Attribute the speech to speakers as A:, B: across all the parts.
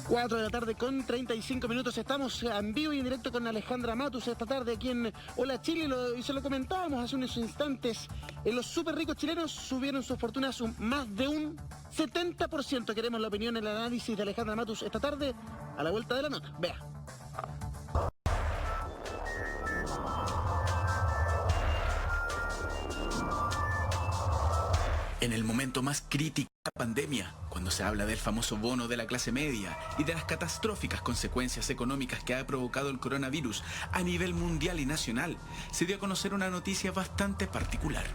A: 4 de la tarde con 35 minutos. Estamos en vivo y en directo con Alejandra Matus esta tarde aquí en Hola Chile. Y se lo comentábamos hace unos instantes. Los súper ricos chilenos subieron sus fortunas más de un 70%. Queremos la opinión, el análisis de Alejandra Matus esta tarde a la vuelta de la nota. Vea.
B: En el momento más crítico de la pandemia, cuando se habla del famoso bono de la clase media y de las catastróficas consecuencias económicas que ha provocado el coronavirus a nivel mundial y nacional, se dio a conocer una noticia bastante particular.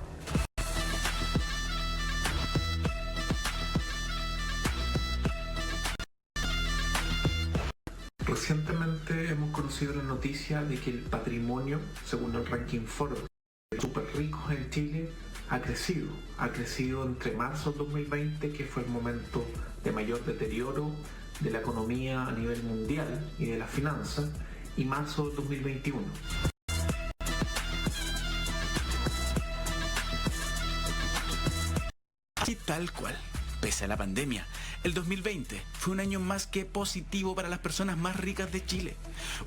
C: Recientemente hemos conocido la noticia de que el patrimonio, según el ranking Forbes, de súper ricos en Chile, ha crecido entre marzo del 2020, que fue el momento de mayor deterioro de la economía a nivel mundial y de las finanzas, y marzo del 2021.
B: Y tal cual, pese a la pandemia, el 2020 fue un año más que positivo para las personas más ricas de Chile.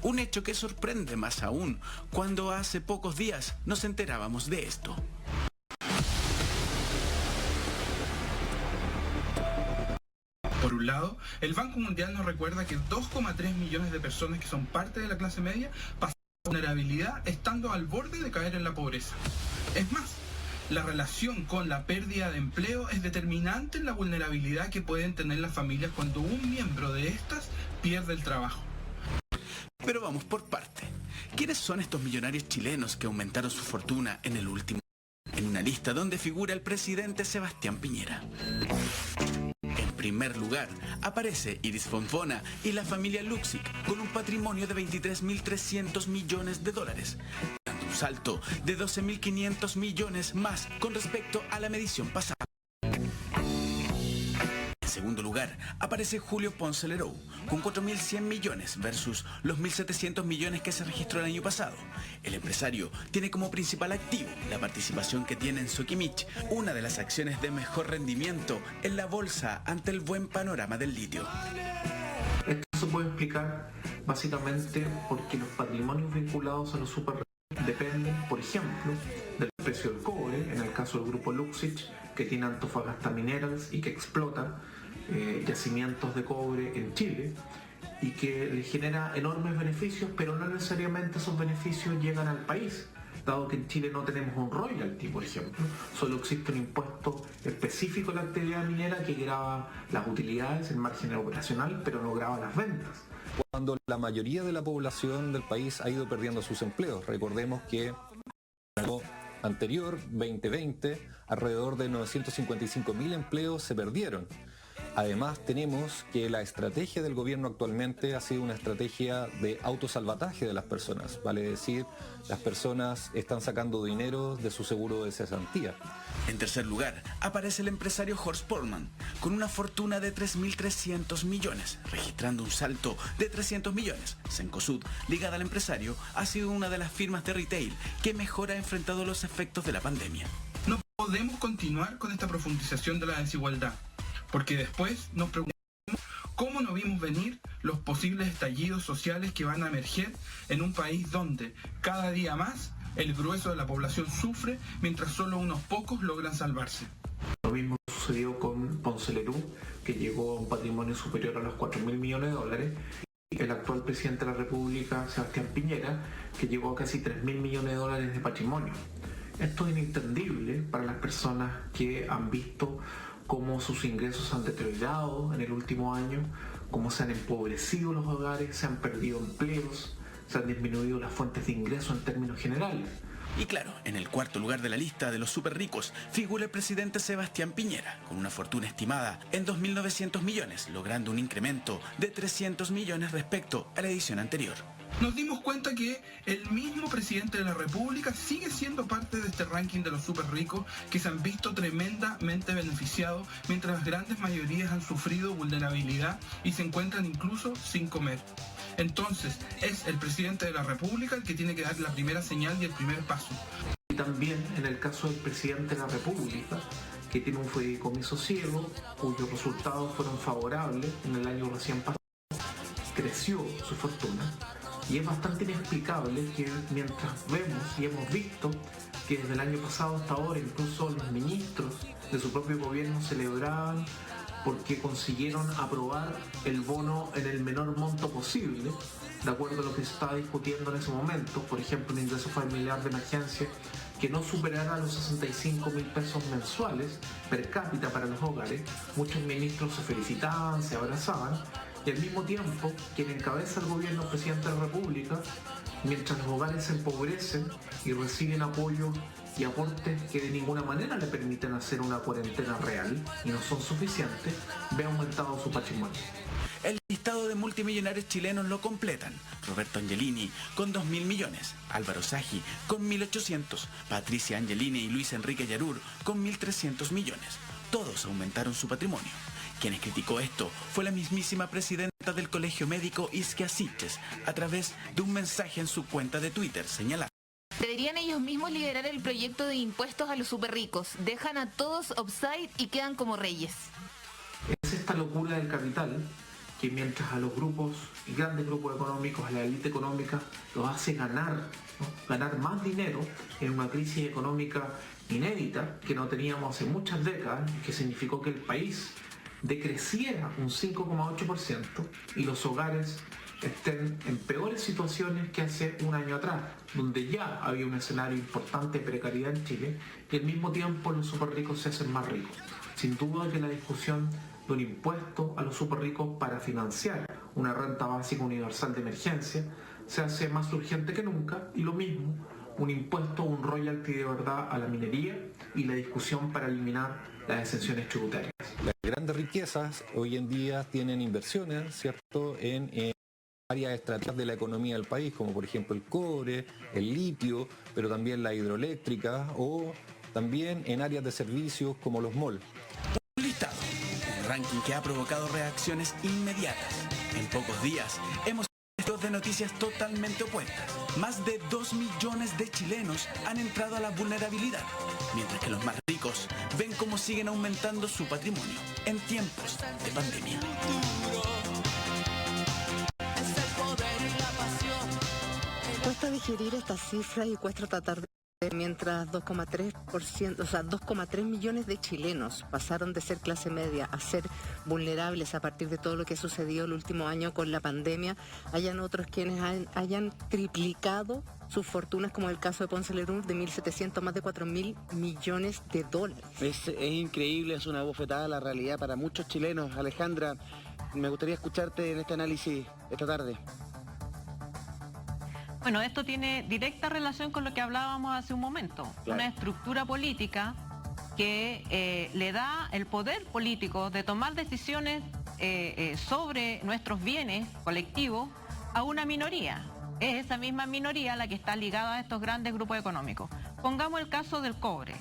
B: Un hecho que sorprende más aún cuando hace pocos días nos enterábamos de esto.
D: Por un lado, el Banco Mundial nos recuerda que 2,3 millones de personas que son parte de la clase media pasan vulnerabilidad estando al borde de caer en la pobreza. Es más, la relación con la pérdida de empleo es determinante en la vulnerabilidad que pueden tener las familias cuando un miembro de estas pierde el trabajo.
B: Pero vamos por parte. ¿Quiénes son estos millonarios chilenos que aumentaron su fortuna en el último año? En una lista donde figura el presidente Sebastián Piñera. En primer lugar, aparece Iris Fonfona y la familia Luksic con un patrimonio de 23.300 millones de dólares, dando un salto de 12.500 millones más con respecto a la medición pasada. En segundo lugar, aparece Julio Ponce Lerou con 4.100 millones versus los 1.700 millones que se registró el año pasado. El empresario tiene como principal activo la participación que tiene en Sokimich, una de las acciones de mejor rendimiento en la bolsa ante el buen panorama del litio.
C: Esto se puede explicar básicamente porque los patrimonios vinculados a los super ricos dependen, por ejemplo, del precio del cobre, en el caso del grupo Luksic, que tiene Antofagasta Minerals y que explota yacimientos de cobre en Chile y que le genera enormes beneficios, pero no necesariamente esos beneficios llegan al país, dado que en Chile no tenemos un royalty, por ejemplo. Solo existe un impuesto específico a la actividad minera que grava las utilidades, el margen operacional, pero no grava las ventas.
E: Cuando la mayoría de la población del país ha ido perdiendo sus empleos, recordemos que en el año anterior, 2020, alrededor de 955.000 empleos se perdieron. Además, tenemos que la estrategia del gobierno actualmente ha sido una estrategia de autosalvataje de las personas. Vale decir, las personas están sacando dinero de su seguro de cesantía.
B: En tercer lugar, aparece el empresario Horst Polman, con una fortuna de 3.300 millones, registrando un salto de 300 millones. Cencosud, ligada al empresario, ha sido una de las firmas de retail que mejor ha enfrentado los efectos de la pandemia.
D: No podemos continuar con esta profundización de la desigualdad, porque después nos preguntamos cómo no vimos venir los posibles estallidos sociales que van a emerger en un país donde cada día más el grueso de la población sufre mientras solo unos pocos logran salvarse.
C: Lo mismo sucedió con Ponce Lerou, que llegó a un patrimonio superior a los 4.000 millones de dólares, y el actual presidente de la República, Sebastián Piñera, que llegó a casi 3.000 millones de dólares de patrimonio. Esto es inentendible para las personas que han visto cómo sus ingresos han deteriorado en el último año, cómo se han empobrecido los hogares, se han perdido empleos, se han disminuido las fuentes de ingreso en términos generales.
B: Y claro, en el cuarto lugar de la lista de los súper ricos figura el presidente Sebastián Piñera, con una fortuna estimada en 2.900 millones, logrando un incremento de 300 millones respecto a la edición anterior.
D: Nos dimos cuenta que el mismo presidente de la República sigue siendo parte de este ranking de los súper ricos que se han visto tremendamente beneficiados mientras las grandes mayorías han sufrido vulnerabilidad y se encuentran incluso sin comer. Entonces, es el presidente de la República el que tiene que dar la primera señal y el primer paso.
C: Y también en el caso del presidente de la República, que tiene un fideicomiso ciego, cuyos resultados fueron favorables en el año recién pasado, creció su fortuna. Y es bastante inexplicable que mientras vemos y hemos visto que desde el año pasado hasta ahora incluso los ministros de su propio gobierno celebraban porque consiguieron aprobar el bono en el menor monto posible, de acuerdo a lo que se estaba discutiendo en ese momento, por ejemplo, un ingreso familiar de emergencia que no superara los 65.000 pesos mensuales per cápita para los hogares. Muchos ministros se felicitaban, se abrazaban, y al mismo tiempo quien encabeza el gobierno, el presidente de la República, mientras los hogares se empobrecen y reciben apoyo y aportes que de ninguna manera le permiten hacer una cuarentena real y no son suficientes, ve aumentado su patrimonio.
B: El listado de multimillonarios chilenos lo completan Roberto Angelini con 2.000 millones, Álvaro Sagi con 1.800, Patricia Angelini y Luis Enrique Yarur con 1.300 millones. Todos aumentaron su patrimonio. Quien criticó esto fue la mismísima presidenta del Colegio Médico Isquia Siches a través de un mensaje en su cuenta de Twitter señalando:
F: deberían ellos mismos liderar el proyecto de impuestos a los superricos. Dejan a todos offside y quedan como reyes.
C: Es esta locura del capital que mientras a los grupos y grandes grupos económicos, a la élite económica, los hace ganar, ¿no? Ganar más dinero en una crisis económica inédita que no teníamos hace muchas décadas, que significó que el país decreciera un 5,8% y los hogares estén en peores situaciones que hace un año atrás, donde ya había un escenario importante de precariedad en Chile, y al mismo tiempo los superricos se hacen más ricos. Sin duda que la discusión de un impuesto a los superricos para financiar una renta básica universal de emergencia se hace más urgente que nunca, y lo mismo, un impuesto, un royalty de verdad a la minería y la discusión para eliminar las exenciones tributarias.
E: Las grandes riquezas hoy en día tienen inversiones, ¿cierto?, en áreas estratégicas de la economía del país, como por ejemplo el cobre, el litio, pero también la hidroeléctrica, o también en áreas de servicios como los malls.
B: un listado, un ranking que ha provocado reacciones inmediatas. En pocos días hemos visto de noticias totalmente opuestas. Más de 2 millones de chilenos han entrado a la vulnerabilidad, mientras que los más ricos ven cómo siguen aumentando su patrimonio en tiempos de pandemia.
G: Cuesta digerir esta cifra y cuesta tratar de mientras 2,3%, o sea, 2,3 millones de chilenos pasaron de ser clase media a ser vulnerables a partir de todo lo que ha sucedido el último año con la pandemia. Hayan otros quienes hayan triplicado sus fortunas, como el caso de Ponce Lerur, de 1.700 más de 4.000 millones de dólares.
A: Es increíble, es una bofetada a la realidad para muchos chilenos. Alejandra, me gustaría escucharte en este análisis esta tarde.
H: Bueno, esto tiene directa relación con lo que hablábamos hace un momento.
A: Claro.
H: Una estructura política que le da el poder político de tomar decisiones sobre nuestros bienes colectivos a una minoría. Es esa misma minoría la que está ligada a estos grandes grupos económicos. Pongamos el caso del cobre.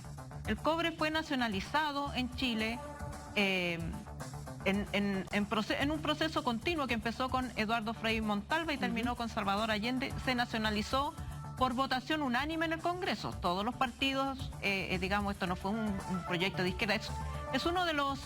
H: El cobre fue nacionalizado en Chile en un proceso continuo que empezó con Eduardo Frei Montalva y terminó con Salvador Allende. Se nacionalizó por votación unánime en el Congreso. Todos los partidos, digamos, esto no fue un proyecto de izquierda, es uno de los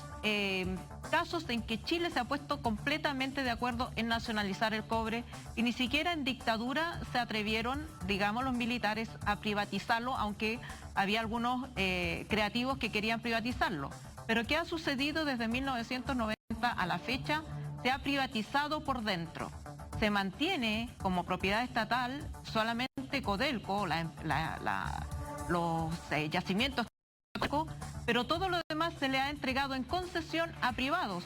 H: casos en que Chile se ha puesto completamente de acuerdo en nacionalizar el cobre, y ni siquiera en dictadura se atrevieron, digamos, los militares a privatizarlo, aunque había algunos creativos que querían privatizarlo. Pero ¿qué ha sucedido desde 1990 a la fecha? Se ha privatizado por dentro. Se mantiene como propiedad estatal solamente Codelco, los yacimientos, pero todo lo demás se le ha entregado en concesión a privados.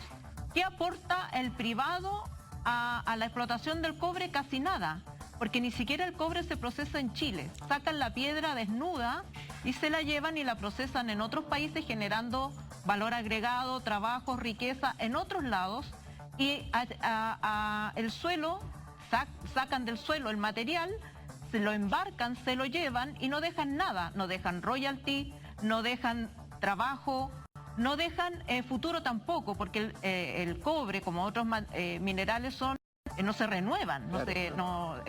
H: ¿Qué aporta el privado a la explotación del cobre? Casi nada, porque ni siquiera el cobre se procesa en Chile. Sacan la piedra desnuda y se la llevan y la procesan en otros países, generando valor agregado, trabajo, riqueza en otros lados, y el suelo, sacan del suelo el material, se lo embarcan, se lo llevan y no dejan nada, no dejan royalty, no dejan trabajo, no dejan futuro tampoco, porque el cobre, como otros minerales, no se renuevan,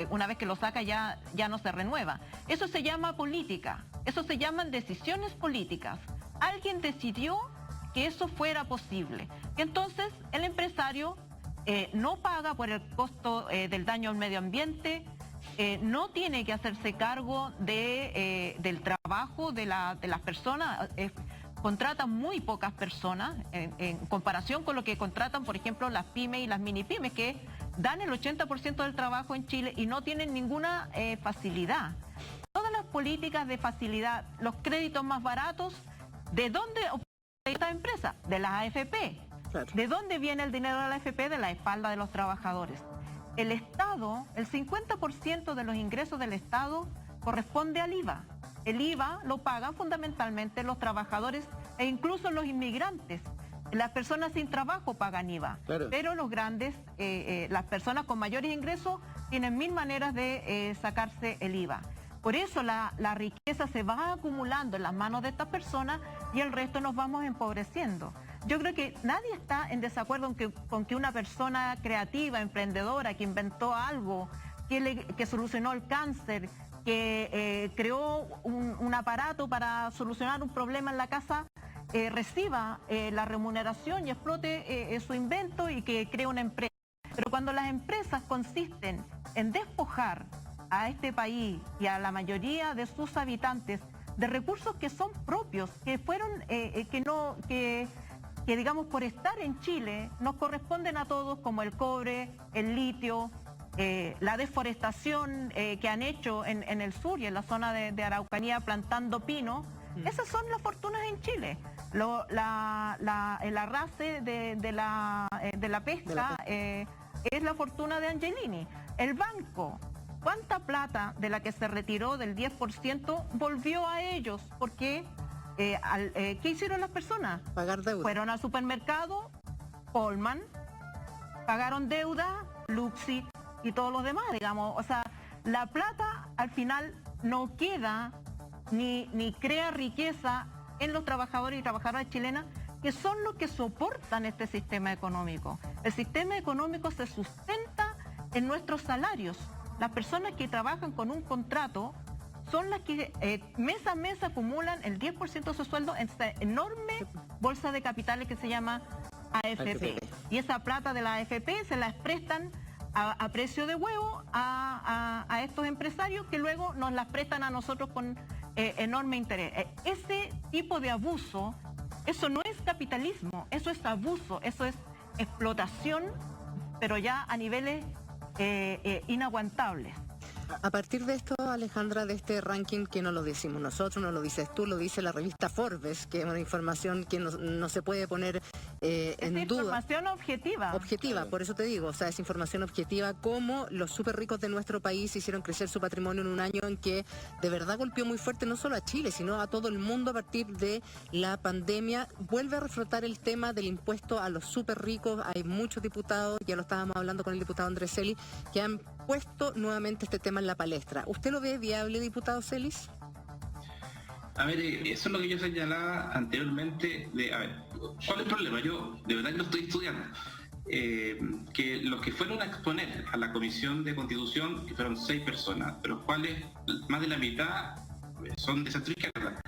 H: una vez que lo saca ya no se renueva. Eso se llama política, eso se llaman decisiones políticas. Alguien decidió que eso fuera posible. Y entonces el empresario no paga por el costo del daño al medio ambiente, no tiene que hacerse cargo del trabajo de las personas, contratan muy pocas personas en comparación con lo que contratan, por ejemplo, las pymes y las mini pymes, que dan el 80% del trabajo en Chile y no tienen ninguna facilidad. Todas las políticas de facilidad, los créditos más baratos, ¿de dónde obtienen estas empresas? De las AFP.
G: Claro.
H: ¿De dónde viene el dinero de la AFP? De la espalda de los trabajadores. El Estado, el 50% de los ingresos del Estado corresponde al IVA. El IVA lo pagan fundamentalmente los trabajadores e incluso los inmigrantes. Las personas sin trabajo pagan IVA,
A: Claro.
H: pero los grandes, las personas con mayores ingresos tienen 1000 maneras de sacarse el IVA. Por eso la riqueza se va acumulando en las manos de estas personas y el resto nos vamos empobreciendo. Yo creo que nadie está en desacuerdo con que una persona creativa, emprendedora, que inventó algo, que solucionó el cáncer, que creó un aparato para solucionar un problema en la casa, reciba la remuneración y explote su invento y que cree una empresa. Pero cuando las empresas consisten en despojar a este país y a la mayoría de sus habitantes de recursos que son propios, que fueron, que digamos por estar en Chile nos corresponden a todos, como el cobre, el litio, la deforestación que han hecho en el sur y en la zona de Araucanía plantando pino. Esas son las fortunas en Chile. El arrase de la pesca es la fortuna de Angelini. El banco, ¿cuánta plata de la que se retiró del 10% volvió a ellos? Porque, ¿qué hicieron las personas?
G: Pagar deuda.
H: Fueron al supermercado, Coleman, pagaron deuda, Luxi y todos los demás, digamos. O sea, la plata al final no queda ni crea riqueza en los trabajadores y trabajadoras chilenas, que son los que soportan este sistema económico. El sistema económico se sustenta en nuestros salarios. Las personas que trabajan con un contrato son las que mes a mes acumulan el 10% de su sueldo en esta enorme bolsa de capitales que se llama AFP. Y esa plata de la AFP se la prestan a precio de huevo a estos empresarios, que luego nos las prestan a nosotros con enorme interés. Ese tipo de abuso, eso no es capitalismo, eso es abuso, eso es explotación, pero ya a niveles inaguantables.
G: A partir de esto, Alejandra, de este ranking que no lo decimos nosotros, no lo dices tú, lo dice la revista Forbes, que es una información que no se puede poner en duda.
H: Información objetiva.
G: Objetiva, por eso te digo, o sea, es información objetiva, cómo los súper ricos de nuestro país hicieron crecer su patrimonio en un año en que de verdad golpeó muy fuerte no solo a Chile, sino a todo el mundo a partir de la pandemia. Vuelve a reflotar el tema del impuesto a los súper ricos. Hay muchos diputados, ya lo estábamos hablando con el diputado Andrés Celis, que han puesto nuevamente este tema en la palestra. ¿Usted lo ve viable, diputado Celis?
I: A ver, eso es lo que yo señalaba anteriormente. ¿Cuál es el problema? Yo de verdad que lo estoy estudiando. Que los que fueron a exponer a la Comisión de Constitución, que fueron 6 personas, de los cuales más de la mitad son de centro izquierda.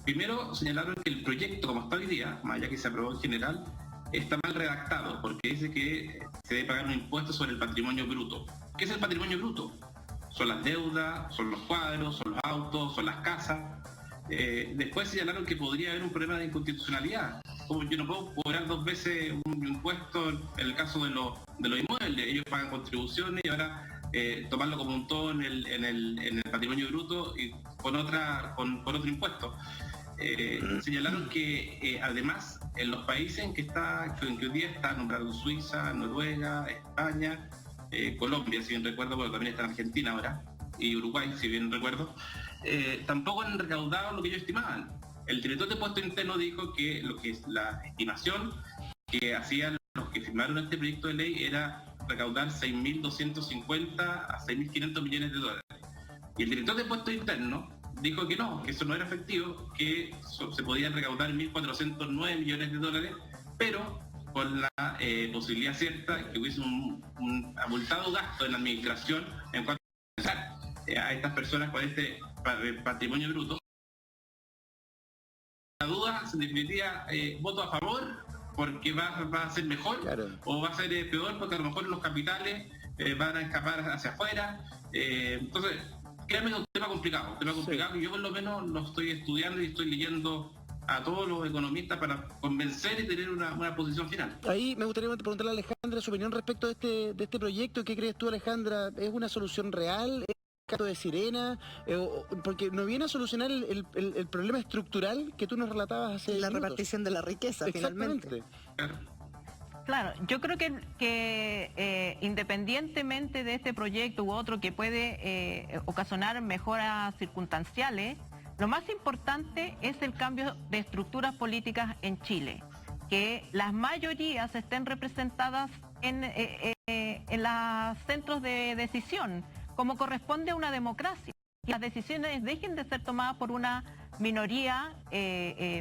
I: Primero señalaron que el proyecto, como está hoy día, más allá que se aprobó en general, está mal redactado, porque dice que se debe pagar un impuesto sobre el patrimonio bruto. ¿Qué es el patrimonio bruto? Son las deudas, son los cuadros, son los autos, son las casas. Después señalaron que podría haber un problema de inconstitucionalidad. Como yo no puedo cobrar 2 veces un impuesto en el caso de los inmuebles. Ellos pagan contribuciones y ahora tomarlo como un todo en el patrimonio bruto y con otro impuesto. Señalaron que además en los países en que hoy día está nombrado Suiza, Noruega, España, Colombia, si bien recuerdo, porque también está en Argentina ahora, y Uruguay, si bien recuerdo, tampoco han recaudado lo que ellos estimaban. El director de Impuesto Interno dijo que lo que es la estimación que hacían los que firmaron este proyecto de ley era recaudar 6.250 a 6.500 millones de dólares. Y el director de Impuesto Interno dijo que no, que eso no era efectivo, que se podían recaudar 1.409 millones de dólares, pero con la posibilidad cierta que hubiese un abultado gasto en la administración en cuanto a estas personas con este patrimonio bruto. La duda se definiría voto a favor porque va a ser mejor,
A: claro,
I: o va a ser peor porque a lo mejor los capitales van a escapar hacia afuera. Entonces, créanme, es un tema complicado, que yo por lo menos lo estoy estudiando y estoy leyendo a todos los economistas para convencer y tener una posición final.
A: Ahí me gustaría preguntarle a Alejandra su opinión respecto de este proyecto. ¿Qué crees tú, Alejandra? ¿Es una solución real? ¿Es un canto de sirena? Porque no viene a solucionar el problema estructural que tú nos relatabas hace
G: la
A: minutos.
G: Repartición de la riqueza, finalmente.
H: Claro, yo creo que independientemente de este proyecto u otro que puede ocasionar mejoras circunstanciales, lo más importante es el cambio de estructuras políticas en Chile, que las mayorías estén representadas en los centros de decisión, como corresponde a una democracia, que las decisiones dejen de ser tomadas por una minoría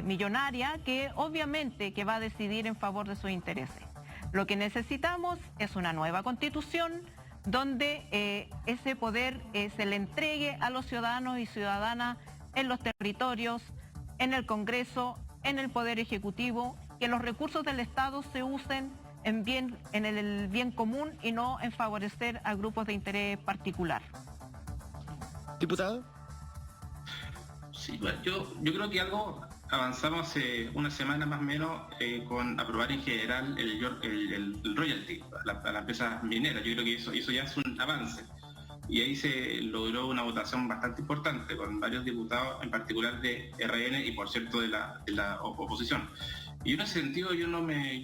H: millonaria que obviamente que va a decidir en favor de sus intereses. Lo que necesitamos es una nueva constitución donde ese poder se le entregue a los ciudadanos y ciudadanas en los territorios, en el Congreso, en el Poder Ejecutivo, que los recursos del Estado se usen en el bien común y no en favorecer a grupos de interés particular.
A: ¿Diputado?
I: Sí, bueno, yo creo que algo avanzamos hace una semana más o menos con aprobar en general el royalty a la empresa minera. Yo creo que eso ya es un avance. Y ahí se logró una votación bastante importante con varios diputados, en particular de RN y por cierto de la oposición. Y en ese sentido yo no me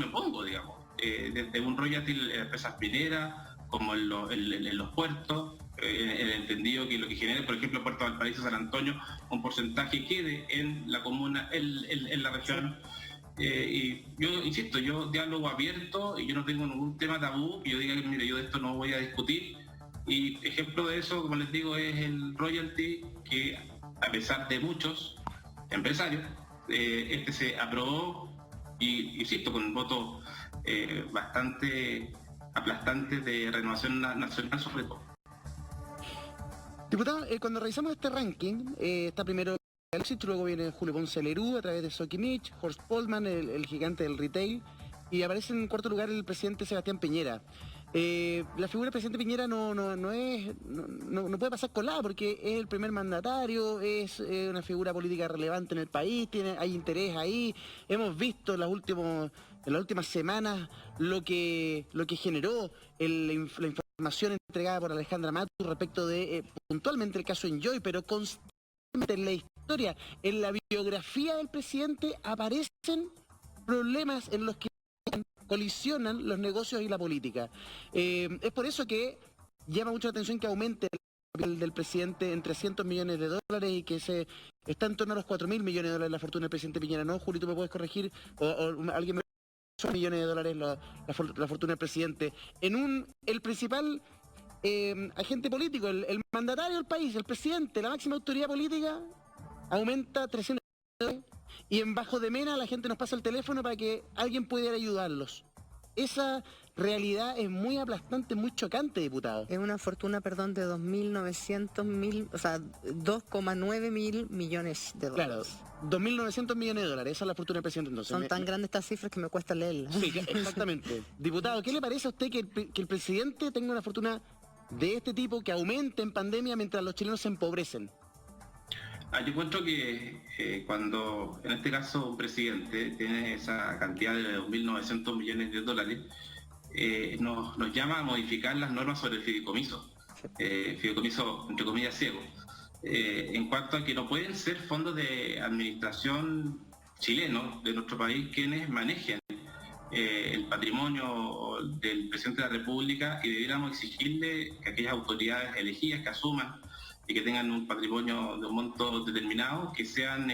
I: opongo, digamos, desde un royalty en empresas mineras, como en los puertos, el entendido que lo que genere, por ejemplo, Puerto Valparaíso, San Antonio, un porcentaje quede en la comuna, en la región. Y yo insisto, yo diálogo abierto y yo no tengo ningún tema tabú que yo diga que mire, yo de esto no voy a discutir. Y ejemplo de eso, como les digo, es el royalty, que a pesar de muchos empresarios, se aprobó, y insisto, con un voto bastante aplastante de Renovación Nacional sobre todo.
A: Diputado, cuando revisamos este ranking, está primero Luxich, luego viene Julio Ponce Lerú a través de Sokimich, Horst Polman, el gigante del retail, y aparece en cuarto lugar el presidente Sebastián Piñera. La figura del presidente Piñera no puede pasar colada porque es el primer mandatario, es una figura política relevante en el país, hay interés ahí. Hemos visto en las últimas semanas lo que generó la información entregada por Alejandra Matus respecto de puntualmente el caso Enjoy, pero constantemente en la historia, en la biografía del presidente aparecen problemas en los que colisionan los negocios y la política. Es por eso que llama mucho la atención que aumente el capital del presidente en 300 millones de dólares y que está en torno a los 4.000 millones de dólares la fortuna del presidente Piñera. ¿No, Juli, tú me puedes corregir? O alguien me... Son millones de dólares la fortuna del presidente. El principal agente político, el mandatario del país, el presidente, la máxima autoridad política, aumenta 300 millones. Y en Bajo de Mena la gente nos pasa el teléfono para que alguien pudiera ayudarlos. Esa realidad es muy aplastante, muy chocante, diputado.
G: Es una fortuna, de 2,9 mil millones de dólares.
A: Claro, 2.900 millones de dólares, esa es la fortuna del presidente entonces.
G: Son tan grandes estas cifras que me cuesta leerlas.
A: Sí, exactamente. Diputado, ¿qué le parece a usted que el presidente tenga una fortuna de este tipo que aumente en pandemia mientras los chilenos se empobrecen?
I: Yo encuentro que cuando, en este caso, un presidente tiene esa cantidad de 2.900 millones de dólares, nos llama a modificar las normas sobre el fideicomiso, fideicomiso, entre comillas, ciego, en cuanto a que no pueden ser fondos de administración chilenos de nuestro país quienes manejen el patrimonio del presidente de la República, y debiéramos exigirle que aquellas autoridades elegidas que asuman y que tengan un patrimonio de un monto determinado, que sean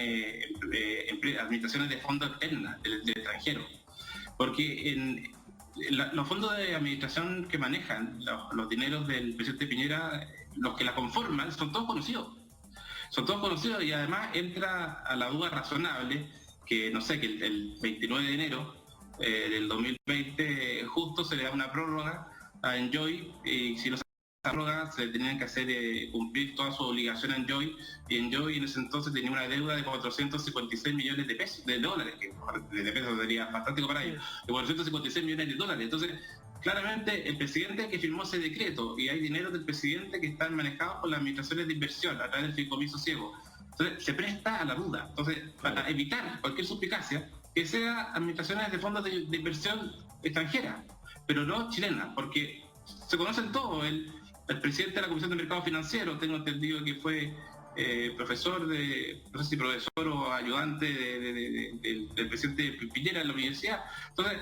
I: administraciones de fondos externas del extranjero. Porque los fondos de administración que manejan los dineros del presidente Piñera, los que la conforman, son todos conocidos. Son todos conocidos, y además entra a la duda razonable que, no sé, que el 29 de enero del 2020 justo se le da una prórroga a Enjoy, y si no prórroga se le tenían que hacer cumplir toda su obligación en Enjoy, y Enjoy en ese entonces tenía una deuda de 456 millones de pesos, de dólares, que de pesos sería fantástico para ellos, de 456 millones de dólares. Entonces, claramente el presidente que firmó ese decreto, y hay dinero del presidente que están manejados por las administraciones de inversión a través del fideicomiso ciego. Entonces, se presta a la duda. Entonces, para evitar cualquier suspicacia, que sea administraciones de fondos de inversión extranjera, pero no chilena, porque se conocen todos. El presidente de la Comisión de Mercado Financiero, tengo entendido que fue profesor no sé si profesor o ayudante del presidente Piñera en la universidad. Entonces,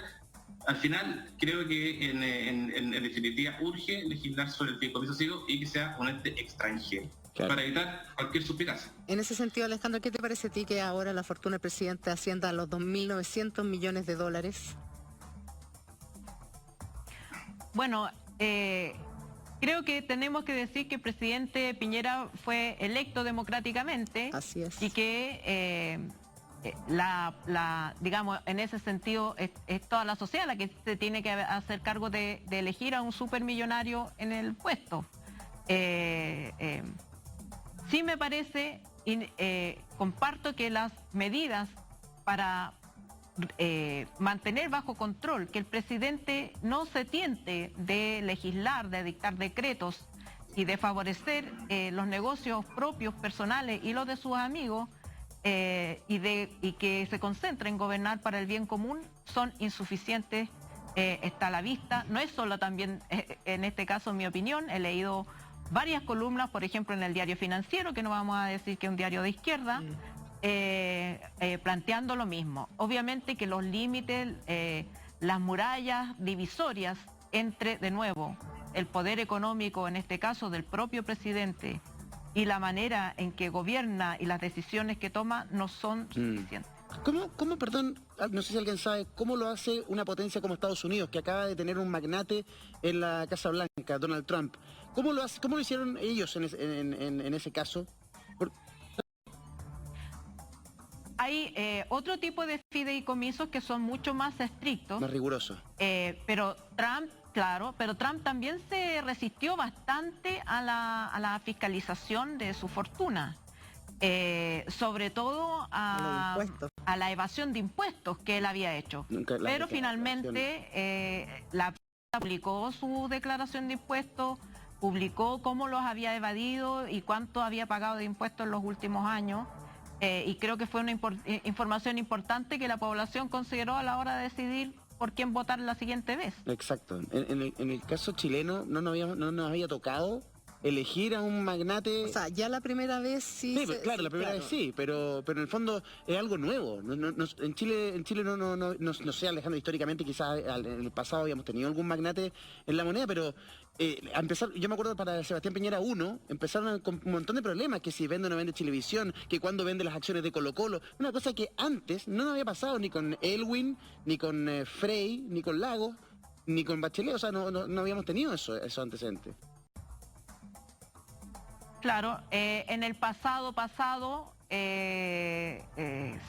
I: al final, creo que en definitiva urge legislar sobre el fideicomiso ciego y que sea un ente extranjero, para evitar cualquier suspicacia.
G: En ese sentido, Alejandro, ¿qué te parece a ti que ahora la fortuna del presidente ascienda a los 2.900 millones de dólares?
H: Bueno, creo que tenemos que decir que el presidente Piñera fue electo democráticamente.
G: Así es.
H: Y que digamos, en ese sentido es toda la sociedad la que se tiene que hacer cargo de elegir a un supermillonario en el puesto. Sí me parece, comparto que las medidas para mantener bajo control, que el presidente no se tiente de legislar, de dictar decretos y de favorecer los negocios propios, personales y los de sus amigos, y que se concentre en gobernar para el bien común, son insuficientes, está a la vista. No es solo también, en este caso, mi opinión. He leído varias columnas, por ejemplo, en el Diario Financiero, que no vamos a decir que es un diario de izquierda, planteando lo mismo. Obviamente que los límites, las murallas divisorias entre, de nuevo, el poder económico, en este caso del propio presidente, y la manera en que gobierna y las decisiones que toma no son suficientes.
A: ¿Cómo, perdón, no sé si alguien sabe, cómo lo hace una potencia como Estados Unidos, que acaba de tener un magnate en la Casa Blanca, Donald Trump? ¿Cómo lo hicieron ellos en ese caso?
H: Hay otro tipo de fideicomisos que son mucho más estrictos.
A: Más rigurosos.
H: Pero Trump también se resistió bastante a la fiscalización de su fortuna. Sobre todo a la evasión de impuestos que él había hecho. Pero finalmente la prensa publicó su declaración de impuestos, publicó cómo los había evadido y cuánto había pagado de impuestos en los últimos años. Y creo que fue una información importante que la población consideró a la hora de decidir por quién votar la siguiente vez.
A: Exacto. En el caso chileno no nos había tocado elegir a un magnate.
G: O sea, ya la primera vez sí.
A: Sí, claro, la primera vez sí, pero en el fondo es algo nuevo. En Chile no sé, Alejandro, históricamente quizás en el pasado habíamos tenido algún magnate en la moneda, pero yo me acuerdo para Sebastián Piñera 1, empezaron con un montón de problemas, que si vende o no vende Chilevisión, que cuando vende las acciones de Colo-Colo, una cosa que antes no había pasado ni con Elwin, ni con Frey, ni con Lagos, ni con Bachelet, o sea, no habíamos tenido esos antecedentes.
H: Claro, en el pasado,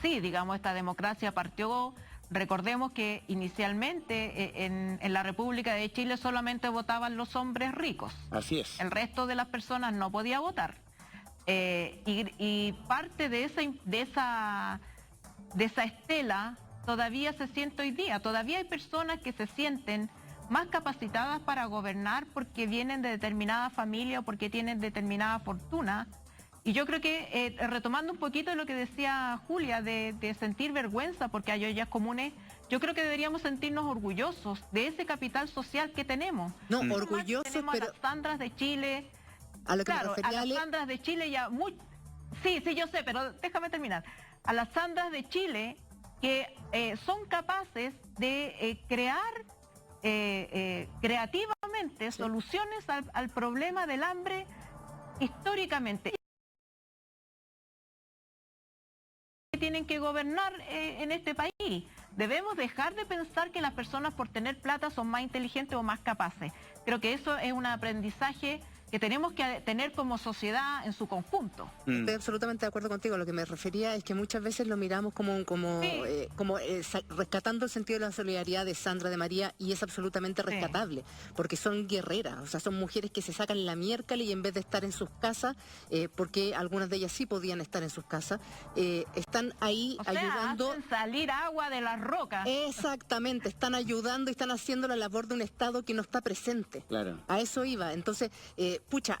H: sí, digamos, esta democracia partió. Recordemos que inicialmente en la República de Chile solamente votaban los hombres ricos.
A: Así es.
H: El resto de las personas no podía votar. Y parte de esa estela todavía se siente hoy día. Todavía hay personas que se sienten más capacitadas para gobernar porque vienen de determinada familia o porque tienen determinada fortuna. Y yo creo que, retomando un poquito de lo que decía Julia, de sentir vergüenza porque hay ollas comunes, yo creo que deberíamos sentirnos orgullosos de ese capital social que tenemos.
G: No, orgullosos,
H: tenemos
G: pero...
H: a las Sandras de Chile.
G: A lo que
H: claro, a las Sandras de Chile ya... Sí, yo sé, pero déjame terminar. A las Sandras de Chile que son capaces de crear creativamente soluciones al problema del hambre históricamente. Tienen que gobernar en este país. Debemos dejar de pensar que las personas por tener plata son más inteligentes o más capaces. Creo que eso es un aprendizaje que tenemos que tener como sociedad en su conjunto.
G: Estoy absolutamente de acuerdo contigo. Lo que me refería es que muchas veces lo miramos rescatando el sentido de la solidaridad de Sandra, de María, y es absolutamente rescatable, porque son guerreras, o sea, son mujeres que se sacan la miércoles y en vez de estar en sus casas, porque algunas de ellas sí podían estar en sus casas, están ahí ayudando.
H: Hacen salir agua de las rocas.
G: Exactamente, están ayudando y están haciendo la labor de un Estado que no está presente.
A: Claro.
G: A eso iba. Entonces,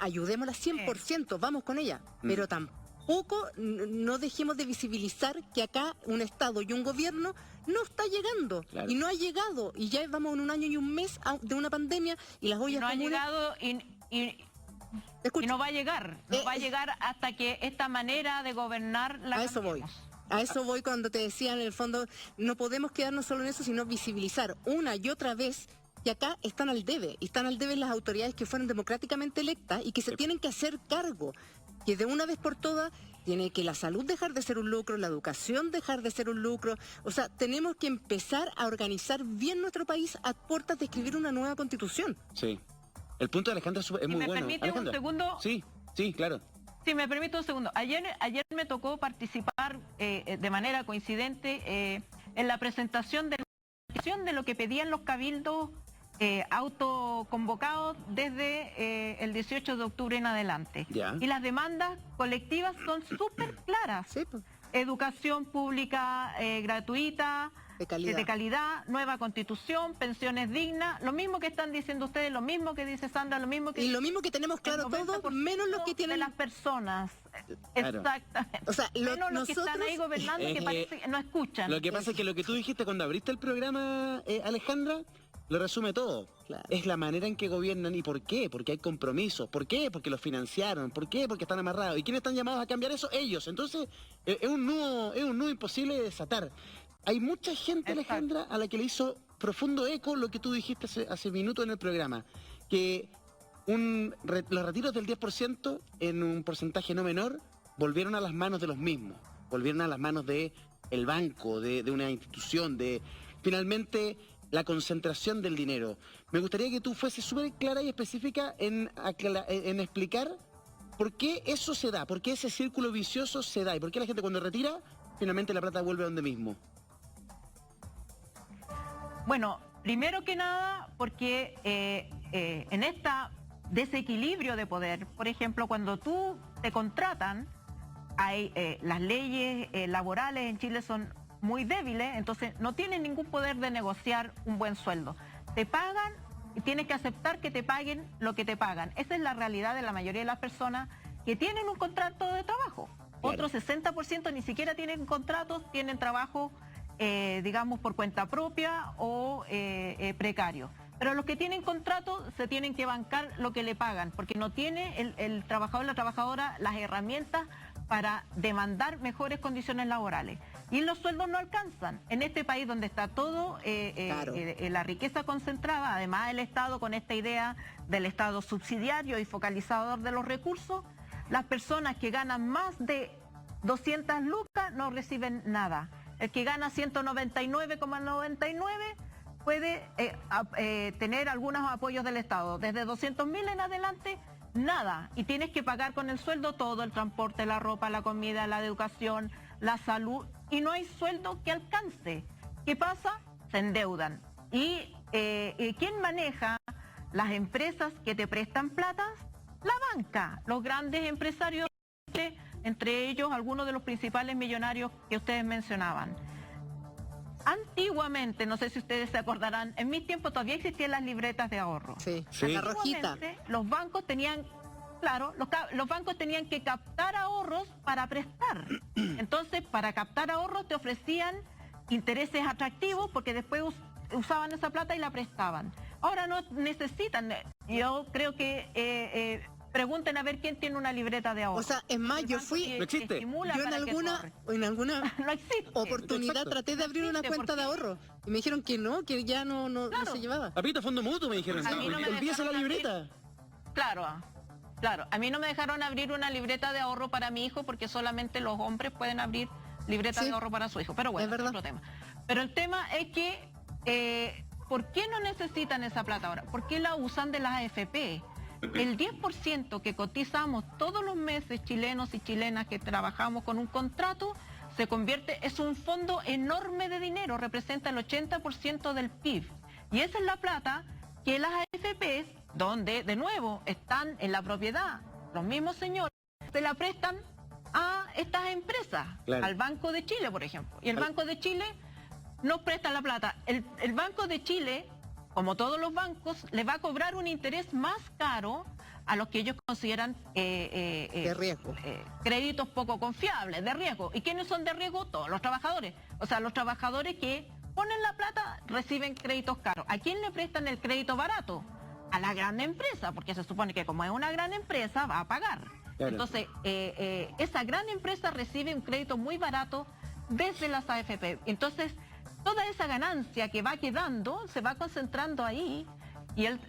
G: ayudémosla 100%, vamos con ella, pero tampoco no dejemos de visibilizar que acá un Estado y un gobierno no está llegando, claro. Y no ha llegado, y ya vamos en un año y un mes de una pandemia y las ollas comunes...
H: No ha llegado y no va a llegar, va a llegar hasta que esta manera de gobernar la cambiemos.
G: A eso voy cuando te decía, en el fondo, no podemos quedarnos solo en eso, sino visibilizar una y otra vez que acá están al debe las autoridades que fueron democráticamente electas y que se tienen que hacer cargo, que de una vez por todas tiene que la salud dejar de ser un lucro, la educación dejar de ser un lucro, o sea, tenemos que empezar a organizar bien nuestro país a puertas de escribir una nueva constitución.
A: Sí, el punto de Alejandra es muy bueno.
H: ¿Me permite un segundo?
A: Sí, claro.
H: Sí, me permite un segundo. Ayer me tocó participar de manera coincidente en la presentación de lo que pedían los cabildos autoconvocados desde el 18 de octubre en adelante.
A: Ya.
H: Y las demandas colectivas son súper claras.
G: Sí, pues.
H: Educación pública gratuita, de calidad, nueva constitución, pensiones dignas, lo mismo que están diciendo ustedes, lo mismo que dice Sandra, lo mismo que...
G: Y lo mismo que tenemos claro todos, menos los que tienen...
H: de las personas,
A: claro.
H: Exactamente.
G: O sea,
H: menos los que están ahí gobernando que parece que no escuchan.
A: Lo que pasa es que lo que tú dijiste cuando abriste el programa, Alejandra, lo resume todo.
G: Claro.
A: Es la manera en que gobiernan y por qué, porque hay compromisos, por qué, porque los financiaron, por qué, porque están amarrados. ¿Y quiénes están llamados a cambiar eso? Ellos. Entonces, es un nudo imposible de desatar. Hay mucha gente, Alejandra, a la que le hizo profundo eco lo que tú dijiste hace minutos en el programa, que los retiros del 10% en un porcentaje no menor volvieron a las manos de los mismos, volvieron a las manos de el banco, de una institución, de finalmente la concentración del dinero. Me gustaría que tú fueses súper clara y específica en explicar por qué eso se da, por qué ese círculo vicioso se da y por qué la gente cuando retira, finalmente la plata vuelve a donde mismo.
H: Bueno, primero que nada, porque en este desequilibrio de poder, por ejemplo, cuando tú te contratan, las leyes laborales en Chile son muy débiles, entonces no tienen ningún poder de negociar un buen sueldo. Te pagan y tienes que aceptar que te paguen lo que te pagan. Esa es la realidad de la mayoría de las personas que tienen un contrato de trabajo. Claro. Otro 60% ni siquiera tienen contratos, tienen trabajo digamos por cuenta propia o precario. Pero los que tienen contrato se tienen que bancar lo que le pagan, porque no tiene el trabajador o la trabajadora las herramientas para demandar mejores condiciones laborales. Y los sueldos no alcanzan. En este país donde está todo,
G: claro.
H: La riqueza concentrada, además el Estado con esta idea del Estado subsidiario y focalizador de los recursos, las personas que ganan más de 200 lucas no reciben nada. El que gana 199,99 puede tener algunos apoyos del Estado. Desde 200.000 en adelante, nada. Y tienes que pagar con el sueldo todo, el transporte, la ropa, la comida, la educación, la salud. Y no hay sueldo que alcance. ¿Qué pasa? Se endeudan. ¿Y quién maneja las empresas que te prestan plata? La banca, los grandes empresarios, entre ellos algunos de los principales millonarios que ustedes mencionaban. Antiguamente, no sé si ustedes se acordarán, en mis tiempos todavía existían las libretas de ahorro.
G: Sí, la rojita.
H: Los bancos tenían, claro, los bancos tenían que captar ahorros para prestar. Entonces, para captar ahorros te ofrecían intereses atractivos porque después usaban esa plata y la prestaban. Ahora no necesitan. Yo creo que pregunten a ver quién tiene una libreta de ahorro.
G: O sea, es más, yo fui...
A: No existe.
G: Yo en alguna
H: no existe.
G: oportunidad
A: Exacto.
G: traté de abrir una cuenta de ahorro. Y me dijeron que no, que ya no se llevaba.
A: Papito, fondo mutuo, me dijeron.
H: A mí no me
A: Empieza la
H: dejaron
A: libreta.
H: Claro. A mí no me dejaron abrir una libreta de ahorro para mi hijo porque solamente los hombres pueden abrir libretas de ahorro para su hijo. Pero bueno, es otro tema. Pero el tema es que, ¿por qué no necesitan esa plata ahora? ¿Por qué la usan de las AFP? el 10% que cotizamos todos los meses, chilenos y chilenas que trabajamos con un contrato, se convierte, es un fondo enorme de dinero, representa el 80% del PIB. Y esa es la plata que las AFPs, donde de nuevo están en la propiedad, los mismos señores, se la prestan a estas empresas,
A: claro,
H: al Banco de Chile, por ejemplo. Y el Banco de Chile nos presta la plata. El Banco de Chile, como todos los bancos, le va a cobrar un interés más caro a los que ellos consideran
G: de riesgo,
H: créditos poco confiables, de riesgo. ¿Y quiénes son de riesgo? Todos los trabajadores. O sea, los trabajadores que ponen la plata reciben créditos caros. ¿A quién le prestan el crédito barato? A la gran empresa, porque se supone que como es una gran empresa va a pagar. Claro. Entonces, esa gran empresa recibe un crédito muy barato desde las AFP. Entonces, toda esa ganancia que va quedando se va concentrando ahí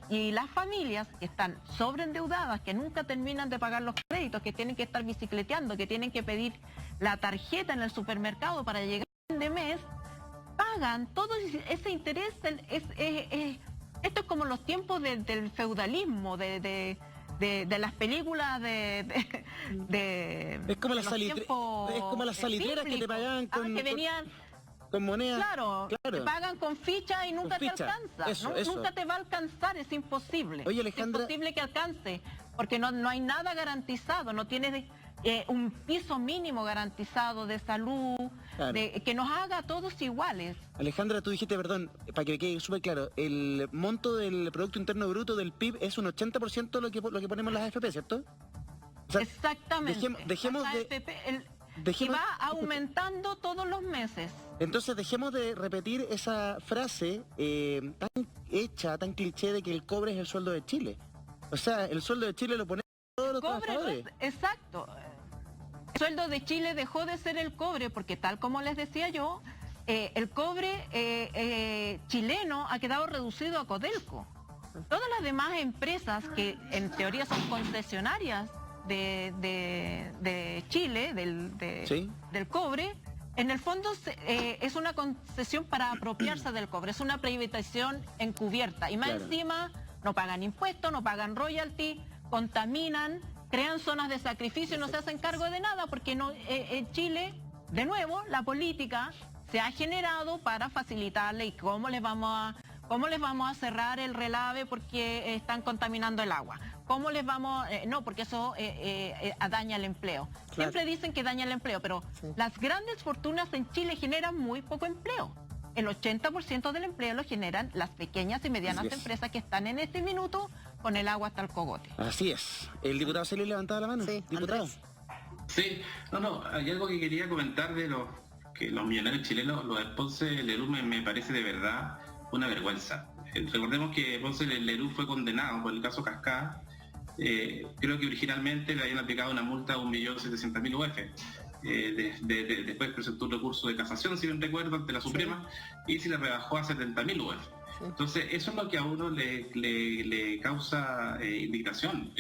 H: y las familias que están sobreendeudadas, que nunca terminan de pagar los créditos, que tienen que estar bicicleteando, que tienen que pedir la tarjeta en el supermercado para llegar a fin de mes, pagan todo ese interés. Esto es como los tiempos del feudalismo, de las películas
A: es como las salitreras que te pagaban
H: que venían
A: con moneda.
H: Claro, te pagan con ficha y nunca te alcanza.
A: Eso.
H: Nunca te va a alcanzar, es imposible.
A: Oye, Alejandra,
H: es imposible que alcance, porque no hay nada garantizado, no tienes un piso mínimo garantizado de salud, claro, que nos haga a todos iguales.
A: Alejandra, tú dijiste, perdón, para que quede súper claro, el monto del Producto Interno Bruto del PIB es un 80% lo que ponemos las AFP, ¿cierto?
H: O sea, exactamente.
A: Dejemos
H: y va aumentando todos los meses.
A: Entonces dejemos de repetir esa frase tan cliché de que el cobre es el sueldo de Chile. O sea, el sueldo de Chile lo ponemos todos los trabajadores.
H: Exacto. El sueldo de Chile dejó de ser el cobre porque, tal como les decía yo, el cobre chileno ha quedado reducido a Codelco. Todas las demás empresas que en teoría son concesionarias de Chile, del cobre, en el fondo es una concesión para apropiarse del cobre, es una privatización encubierta. Y más encima no pagan impuestos, no pagan royalty, contaminan, crean zonas de sacrificio y no se hacen cargo de nada, porque en Chile, de nuevo, la política se ha generado para facilitarle. ¿Y cómo les vamos a cerrar el relave porque están contaminando el agua? ¿Cómo les vamos? No, porque eso daña el empleo. Claro. Siempre dicen que daña el empleo, pero las grandes fortunas en Chile generan muy poco empleo. El 80% del empleo lo generan las pequeñas y medianas empresas que están en este minuto con el agua hasta el cogote.
A: Así es. ¿El diputado se le levantaba la mano?
G: Sí,
A: ¿Diputado?
G: Andrés.
I: Sí, hay algo que quería comentar de que los millonarios chilenos, lo de Ponce Lerú me parece de verdad una vergüenza. Recordemos que Ponce Lerú fue condenado por el caso Cascada. Creo que originalmente le habían aplicado una multa de 1.700.000 UF. Después presentó un recurso de casación, si bien recuerdo, ante la Suprema, y se le rebajó a 70.000 UF. Entonces, eso es lo que a uno le causa indignación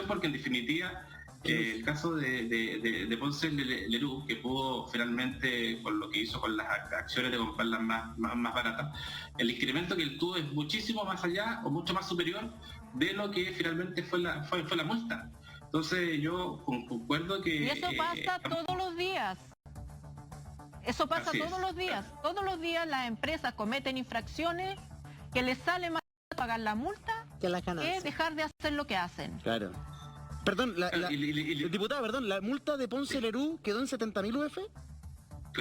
I: porque en definitiva el caso de Ponce Lerú, que pudo finalmente, con lo que hizo con las acciones de comprarlas más baratas, el incremento que él tuvo es muchísimo más allá o mucho más superior de lo que finalmente fue la multa. Entonces yo concuerdo que...
H: Y eso pasa todos los días. Eso pasa todos los días. Todos los días las empresas cometen infracciones que les sale más pagar la multa que dejar de hacer lo que hacen.
A: Claro. Perdón, diputado, perdón, ¿la multa de Ponce Lerú quedó en 70.000 UF?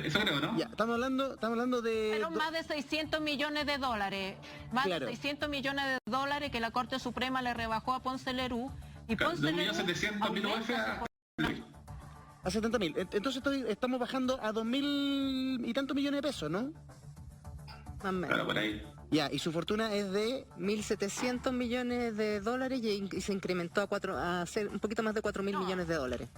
I: Eso creo, ¿no?
A: Ya, estamos hablando de...
H: Pero más de 600 millones de dólares. Más de 600 millones de dólares que la Corte Suprema le rebajó a Ponce Lerú. Y Ponce Lerú
I: 1.700.000 UF
A: a 70.000. Entonces estamos bajando a 2.000 y tantos millones de pesos, ¿no?
I: Claro, por ahí.
A: Ya, y su fortuna es de
G: 1.700 millones de dólares y se incrementó a ser un poquito más de 4.000 millones de dólares.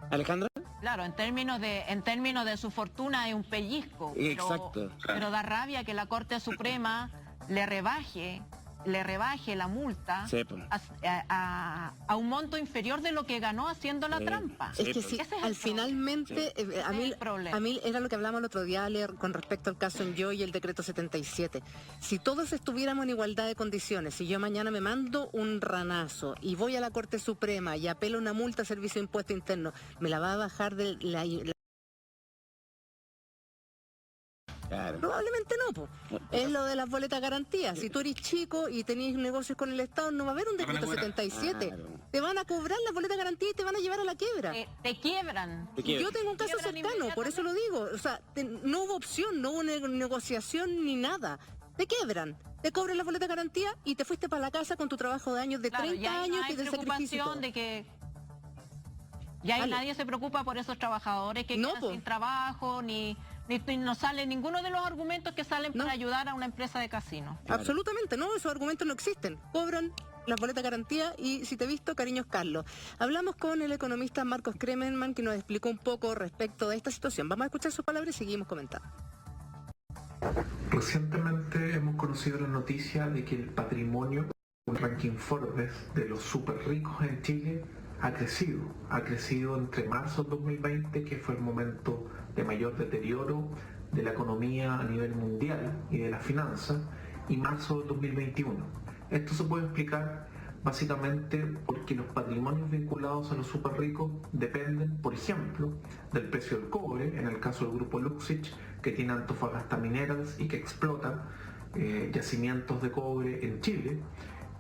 A: ¿Alejandra?
H: Claro, en términos de su fortuna es un pellizco.
A: Exacto.
H: Pero da rabia que la Corte Suprema le rebaje le rebaje la multa
A: Sí, pues.
H: a un monto inferior de lo que ganó haciendo la trampa.
A: Sí,
G: Es que
A: pues.
G: sí,
H: Ese es
G: al
H: el
G: finalmente, a
H: es el problema.
G: mí era lo que hablábamos el otro día, Ale, con respecto al caso Enjoy y el decreto 77. Si todos estuviéramos en igualdad de condiciones, si yo mañana me mando un ranazo y voy a la Corte Suprema y apelo una multa a Servicio de Impuesto Interno, ¿me la va a bajar de la
A: Claro.
G: Probablemente no, po. Es lo de las boletas garantías. Si tú eres chico y tenéis negocios con el Estado, no va a haber un decreto 77.
A: Claro.
G: Te van a cobrar las boletas garantías y te van a llevar a la quiebra.
H: Te quiebran.
A: Te quiebran.
G: Yo tengo un caso
H: Quiebran
G: cercano, por eso lo digo. O sea, no hubo opción, no hubo negociación ni nada. Te quiebran, te cobran las boletas garantías y te fuiste para la casa con tu trabajo de años, de
H: Claro,
G: 30
H: ya
G: años
H: no hay
G: y de sacrificio. y todo.
H: preocupación de que ya ahí
G: Ale.
H: nadie se preocupa por esos trabajadores que
G: No,
H: quedan
G: po.
H: sin trabajo, ni no sale ninguno de los argumentos que salen
G: No.
H: para ayudar a una empresa de casino.
G: Absolutamente, no, esos argumentos no existen. Cobran las boletas garantía y si te he visto, cariños Carlos. Hablamos con el economista Marcos Kremerman que nos explicó un poco respecto de esta situación. Vamos a escuchar sus palabras y seguimos comentando.
C: Recientemente hemos conocido la noticia de que el patrimonio, un ranking Forbes de los super ricos en Chile, ha crecido entre marzo del 2020, que fue el momento de mayor deterioro de la economía a nivel mundial y de las finanzas, y marzo del 2021. Esto se puede explicar básicamente porque los patrimonios vinculados a los super ricos dependen, por ejemplo, del precio del cobre, en el caso del grupo Luxich, que tiene Antofagasta Minerals y que explota yacimientos de cobre en Chile,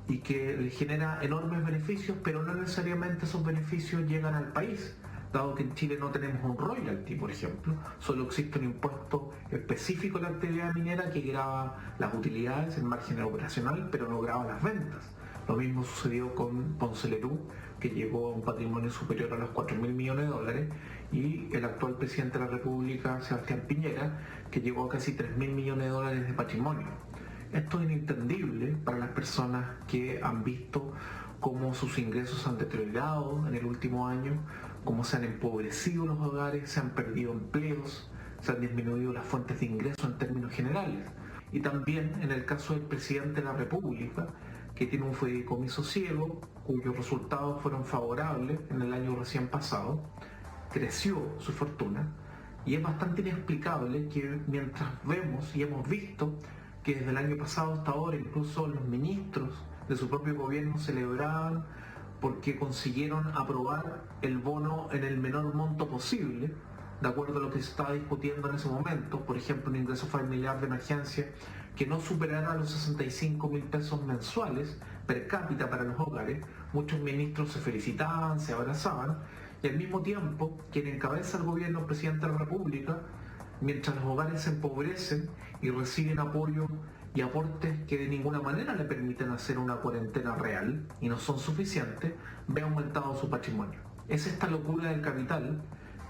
C: y que le genera enormes beneficios, pero no necesariamente esos beneficios llegan al país, dado que en Chile no tenemos un royalty, por ejemplo, solo existe un impuesto específico a la actividad minera que grava las utilidades, el margen operacional, pero no grava las ventas. Lo mismo sucedió con Ponce Lerú, que llegó a un patrimonio superior a los 4.000 millones de dólares, y el actual presidente de la República, Sebastián Piñera, que llegó a casi 3.000 millones de dólares de patrimonio. Esto es inentendible para las personas que han visto cómo sus ingresos se han deteriorado en el último año, cómo se han empobrecido los hogares, se han perdido empleos, se han disminuido las fuentes de ingreso en términos generales. Y también en el caso del presidente de la República, que tiene un fideicomiso ciego, cuyos resultados fueron favorables en el año recién pasado, creció su fortuna, y es bastante inexplicable que mientras vemos y hemos visto que desde el año pasado hasta ahora incluso los ministros de su propio gobierno celebraban porque consiguieron aprobar el bono en el menor monto posible, de acuerdo a lo que se estaba discutiendo en ese momento, por ejemplo un ingreso familiar de emergencia que no superara los 65.000 pesos mensuales per cápita para los hogares. Muchos ministros se felicitaban, se abrazaban, y al mismo tiempo quien encabeza el gobierno, el presidente de la República, mientras los hogares se empobrecen y reciben apoyo y aportes que de ninguna manera le permiten hacer una cuarentena real y no son suficientes, ve aumentado su patrimonio. Es esta locura del capital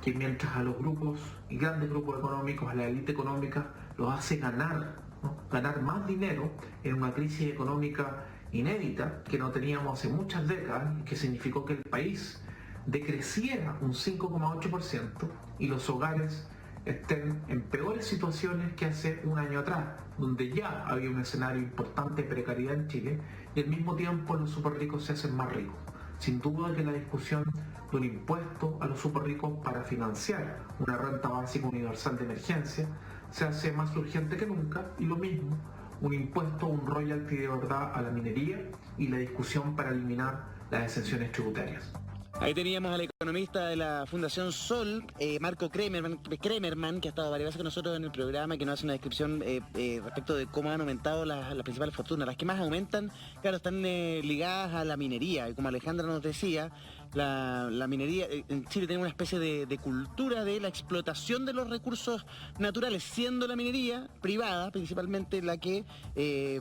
C: que mientras a los grupos y grandes grupos económicos, a la élite económica, los hace ganar, ¿no? Ganar más dinero en una crisis económica inédita que no teníamos hace muchas décadas, que significó que el país decreciera un 5,8% y los hogares estén en peores situaciones que hace un año atrás, donde ya había un escenario importante de precariedad en Chile, y al mismo tiempo los super ricos se hacen más ricos. Sin duda que la discusión de un impuesto a los super ricos para financiar una renta básica universal de emergencia se hace más urgente que nunca, y lo mismo, un impuesto, un royalty de verdad a la minería y la discusión para eliminar las exenciones tributarias.
A: Ahí teníamos al economista de la Fundación Sol, Marco Kremerman, que ha estado varias veces con nosotros en el programa, que nos hace una descripción respecto de cómo han aumentado las principales fortunas. Las que más aumentan, claro, están ligadas a la minería, y como Alejandra nos decía, la minería, en Chile tenemos una especie de cultura de la explotación de los recursos naturales, siendo la minería privada principalmente la que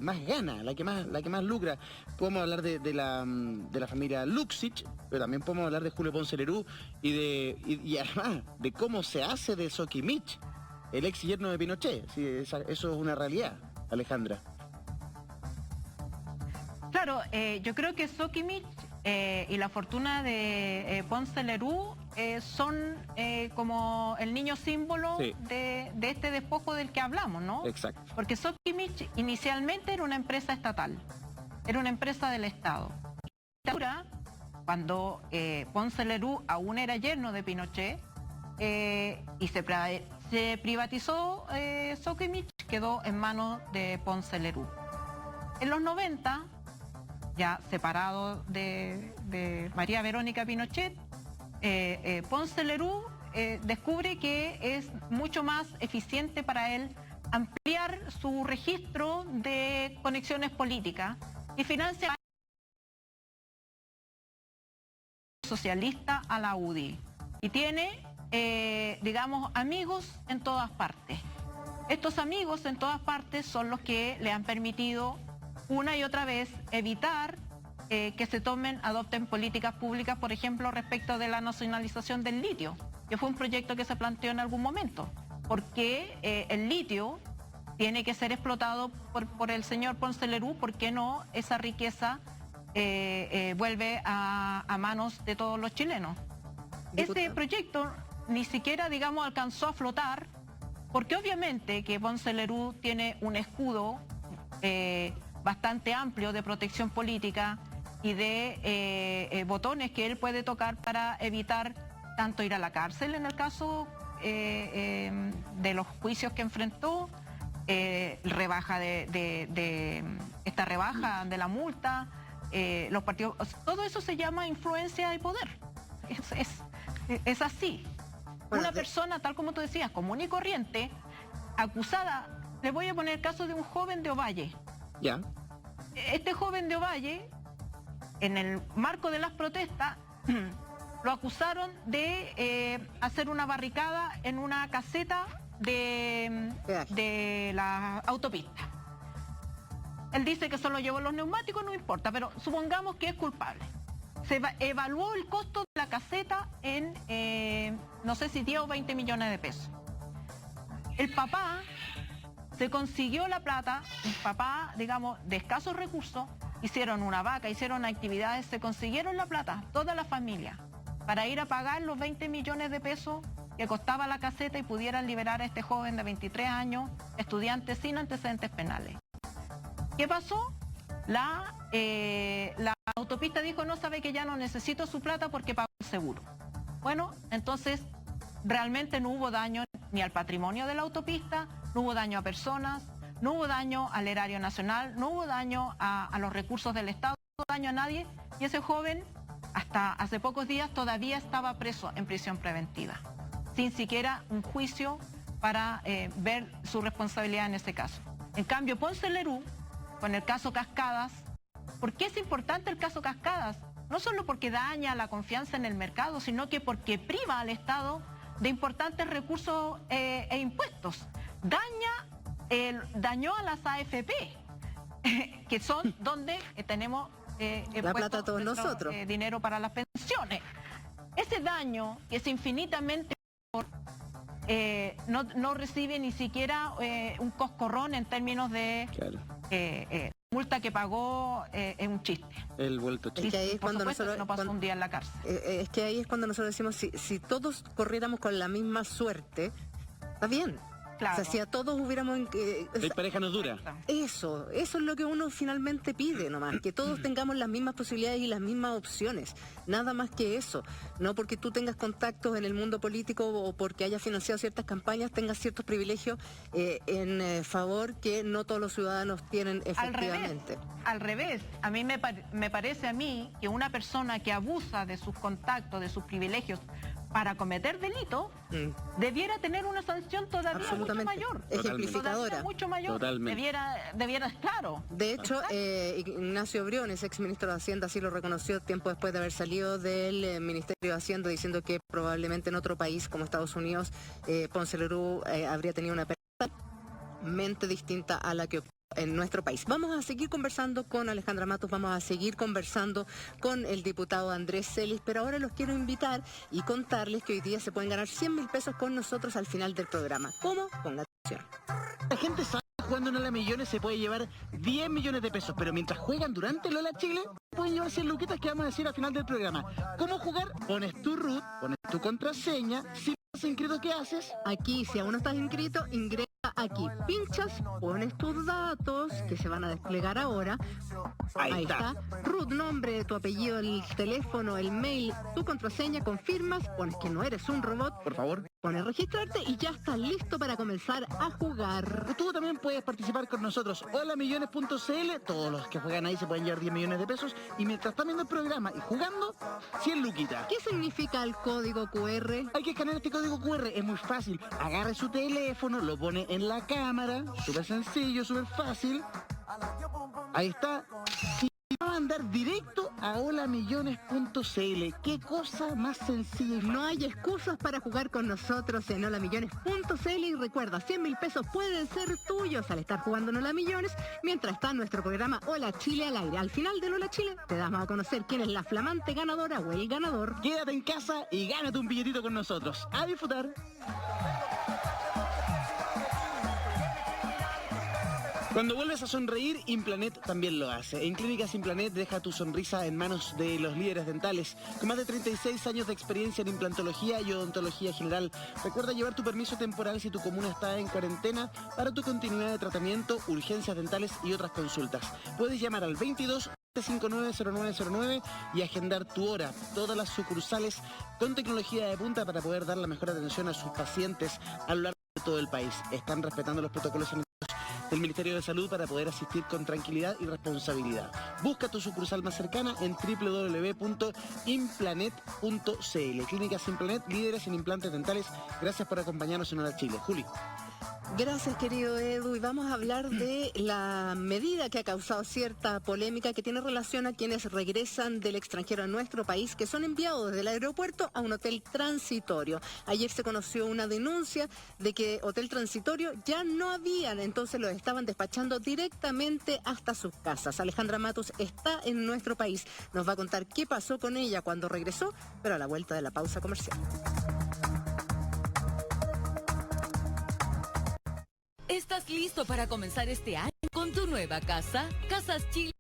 A: más gana, la que más lucra. Podemos hablar de la familia Luxich, pero también podemos hablar de Julio Ponce Lerú y además de cómo se hace de Soquimich, el ex yerno de Pinochet. Sí, eso es una realidad, Alejandra.
H: Claro, yo creo que Soquimich y la fortuna de Ponce Lerú son como el niño símbolo
A: Sí.
H: de este despojo del que hablamos, ¿no?
A: Exacto.
H: Porque Soquimich inicialmente era una empresa estatal era una empresa del Estado. Cuando Ponce Lerú aún era yerno de Pinochet y se privatizó Soquimich, quedó en manos de Ponce Lerú. En los 90, ya separado de María Verónica Pinochet, Ponce Lerú descubre que es mucho más eficiente para él ampliar su registro de conexiones políticas y financia socialista a la UDI. Y tiene, digamos, amigos en todas partes. Estos amigos en todas partes son los que le han permitido una y otra vez evitar que se adopten políticas públicas, por ejemplo, respecto de la nacionalización del litio, que fue un proyecto que se planteó en algún momento, porque el litio tiene que ser explotado por el señor Ponce Lerú, ¿por qué no esa riqueza vuelve a manos de todos los chilenos? Este proyecto ni siquiera, digamos, alcanzó a flotar, porque obviamente que Ponce Lerú tiene un escudo bastante amplio de protección política y de botones que él puede tocar para evitar tanto ir a la cárcel en el caso de los juicios que enfrentó, esta rebaja de la multa, los partidos, todo eso se llama influencia de poder. Es así.
G: Bueno,
H: una persona, tal como tú decías, común y corriente, acusada, le voy a poner el caso de un joven de Ovalle.
A: Ya.
H: Este joven de Ovalle, en el marco de las protestas, lo acusaron de hacer una barricada en una caseta de la autopista. Él dice que solo llevó los neumáticos, no importa, pero supongamos que es culpable. Se evaluó el costo de la caseta en, no sé si 10 o 20 millones de pesos. El papá se consiguió la plata, el papá, digamos, de escasos recursos, hicieron una vaca, hicieron actividades, se consiguieron la plata, toda la familia, para ir a pagar los 20 millones de pesos que costaba la caseta y pudieran liberar a este joven de 23 años, estudiante sin antecedentes penales. ¿Qué pasó? La autopista dijo, no, sabe que ya no necesito su plata porque pagó el seguro. Bueno, entonces realmente no hubo daño ni al patrimonio de la autopista, no hubo daño a personas, no hubo daño al erario nacional, no hubo daño a los recursos del Estado, no hubo daño a nadie, y ese joven hasta hace pocos días todavía estaba preso en prisión preventiva, sin siquiera un juicio para ver su responsabilidad en ese caso. En cambio, Ponce Lerú, con el caso Cascadas, ¿por qué es importante el caso Cascadas? No solo porque daña la confianza en el mercado, sino que porque priva al Estado de importantes recursos e impuestos. Dañó a las AFP, que son donde tenemos
G: la plata todos nosotros.
H: Dinero para las pensiones. Ese daño, que es infinitamente mayor, no recibe ni siquiera un coscorrón en términos de multa que pagó, es un chiste.
A: El vuelto chiste.
G: Es que ahí es cuando nosotros,
H: no pasó un día en la cárcel.
G: Es que ahí es cuando nosotros decimos, si todos corriéramos con la misma suerte, está bien.
H: Claro.
G: O sea, si a todos hubiéramos...
A: La pareja nos dura.
G: Eso es lo que uno finalmente pide nomás, que todos tengamos las mismas posibilidades y las mismas opciones, nada más que eso. No porque tú tengas contactos en el mundo político o porque hayas financiado ciertas campañas, tengas ciertos privilegios en favor que no todos los ciudadanos tienen efectivamente.
H: Al revés, a mí me parece a mí que una persona que abusa de sus contactos, de sus privilegios, para cometer delito, debiera tener una sanción todavía mucho mayor.
G: Ejemplificadora.
H: Mucho mayor.
A: Totalmente.
H: Debiera, claro.
G: De hecho, Ignacio Briones, ex ministro de Hacienda, así lo reconoció tiempo después de haber salido del Ministerio de Hacienda, diciendo que probablemente en otro país como Estados Unidos, Ponce Lerú habría tenido una mente distinta a la que ocurrió en nuestro país. Vamos a seguir conversando con Alejandra Matus, vamos a seguir conversando con el diputado Andrés Celis, pero ahora los quiero invitar y contarles que hoy día se pueden ganar 100.000 pesos con nosotros al final del programa. ¿Cómo? Ponga atención.
A: La gente sabe que jugando en Lola Millones se puede llevar 10 millones de pesos, pero mientras juegan durante Lola Chile, pueden llevar 100 luquitas que vamos a decir al final del programa. ¿Cómo jugar? Pones tu root, pones tu contraseña, si no estás inscrito, ¿qué haces?
G: Aquí, si aún no estás inscrito, ingresa aquí. Pinchas, pones tus datos que se van a desplegar ahora.
A: Ahí está.
G: Root, nombre, tu apellido, el teléfono, el mail, tu contraseña, confirmas, pones que no eres un robot,
A: Por favor.
G: pones registrarte y ya estás listo para comenzar a jugar.
A: Tú también puedes participar con nosotros. Holamillones.cl. Todos los que juegan ahí se pueden llevar 10 millones de pesos. Y mientras están viendo el programa y jugando, 100 luquitas.
G: ¿Qué significa el código QR?
A: Hay que escanear este código QR. Es muy fácil. Agarre su teléfono, lo pone en la cámara. Súper sencillo, súper fácil. Ahí está. Y va a mandar directo a holamillones.cl. Qué cosa más sencilla.
G: No hay excusas para jugar con nosotros en holamillones.cl y recuerda, 100.000 pesos pueden ser tuyos al estar jugando en Hola Millones mientras está nuestro programa Hola Chile al aire. Al final del Hola Chile te damos a conocer quién es la flamante ganadora o el ganador.
A: Quédate en casa y gánate un billetito con nosotros. A disfrutar. Cuando vuelves a sonreír, Implanet también lo hace. En Clínicas Implanet deja tu sonrisa en manos de los líderes dentales, con más de 36 años de experiencia en implantología y odontología general. Recuerda llevar tu permiso temporal si tu comuna está en cuarentena para tu continuidad de tratamiento, urgencias dentales y otras consultas. Puedes llamar al 22 590909 y agendar tu hora. Todas las sucursales con tecnología de punta para poder dar la mejor atención a sus pacientes a lo largo de todo el país. Están respetando los protocolos sanitarios del Ministerio de Salud para poder asistir con tranquilidad y responsabilidad. Busca tu sucursal más cercana en www.implanet.cl. Clínicas Implanet, líderes en implantes dentales. Gracias por acompañarnos en Hola Chile. Juli.
G: Gracias, querido Edu, y vamos a hablar de la medida que ha causado cierta polémica que tiene relación a quienes regresan del extranjero a nuestro país, que son enviados desde el aeropuerto a un hotel transitorio. Ayer se conoció una denuncia de que hotel transitorio ya no habían, entonces los estaban despachando directamente hasta sus casas. Alejandra Matus está en nuestro país, nos va a contar qué pasó con ella cuando regresó, pero a la vuelta de la pausa comercial.
J: ¿Estás listo para comenzar este año con tu nueva casa? Casas Chile